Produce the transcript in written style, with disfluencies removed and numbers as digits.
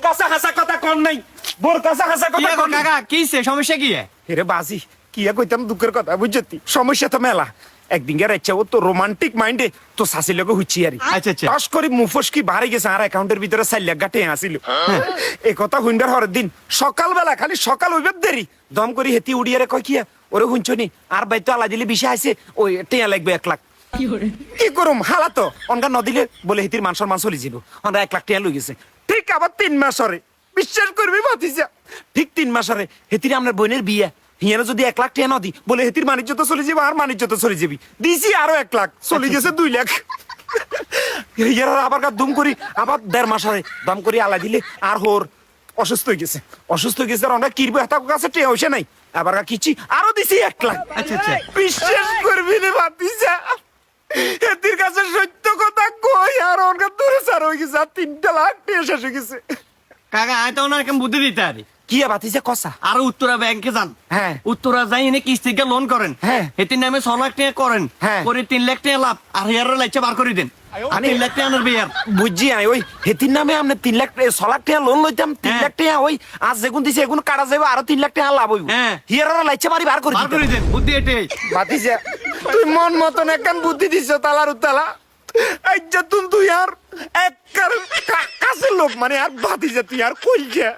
কাছে হাসা কথা কম নাই, বোর কাছে হাসা কথা কম নাই। কাকা কিছে সমস্যা কি? হেরে বাজি কি কইতাম দুঃখের কথা বুঝছি, সমস্যা তো মেলা। একদিন গের ইচ্ছা ও তো রোমান্টিক মাইন্ডে তো শাসির লগে হুচ্ছি আর আচ্ছা আচ্ছা টাস করে মুফসকি বাড়ি গেছে, আর অ্যাকাউন্টের ভিতরে 4 লাখ গাটে আসিল। এই কথা হুইন্ডার হরের দিন সকালবেলা খালি সকাল হইবে দেরি দম করি হেতি উড়িয়ারে কয় কিয়া ওরে হুঞ্চনি আর বাই তো আলা দিলে বিষয় আছে ওই টেয়া লাগবে 1 লাখ। কি করুম হালা তো অনকা নদিলে বলে হেতির মান সম্মান চলে যাব, আমরা 1 লাখ টেয়া লই গেছে। ঠিক আবার 3 মাস হরে বিশ্বাস করবি ভাতিজা, ঠিক 3 মাস হরে হেতির আপনার বোনের বিয়ে, হিয়ানো যদি 1 লাখ টেয়া নদি বলে হেতির বাণিজ্য তো চলে যাবে আর বাণিজ্য তো চলে যাবি, দিছি আরো 1 লাখ চলে গেছে 2 লাখ। হিয়ার আবার দুম করি আবার 1.5 মাস হরে দাম করি আলা দিলে আর হোর অসুস্থ হয়ে গেছে, অসুস্থ হয়ে গেছে আর আমরা কিরবে হাতা কাছে টেয়া হইছে নাই, আবার কিছি আরো দিছি 1 লাখ। আচ্ছা আচ্ছা বিশ্বাস করবি রে ভাতিজা, এতির কাছে সত্য কথা কই আর ওর কাছে দূরে সার হয়ে গেছে, আর 3 লাখ টেয়া শেষ হয়ে গেছে। কাকা আমি তো ওনার কেমন বুদ্ধি দিতে পারি। কি ভাতিজা কসা? আরো উত্তরা ব্যাংকে যান, হ্যাঁ উত্তরা যাই এনে কিস্তিকে লোন করেন, হ্যাঁ এটির নামে 6 লাখ টাকা করেন, হ্যাঁ করে 3 লাখ টাকা লাভ আর হেয়ার লাইচে বার করে দেন, 3 লাখ টাকা আনার বিয়ার। বুঝছি আমি ওই হেতির নামে আপনি 3 লাখ 6 লাখ টাকা লোন লইতাম, 3 লাখ টাকা ওই আজ যেগুন দিছে এগুন কাটা যাবে আরো 3 লাখ টাকা লাভ হইব। হ্যাঁ হিয়ার লাইচে বাড়ি বার করে বার করে দেন, বুদ্ধি এটাই। ভাতিজা তুই মন মতন একখান বুদ্ধি দিছ তালার উতালা, আইজা তুই আর এক কাছের লোক মানে আর ভাতিজা তুই আর কই গিয়া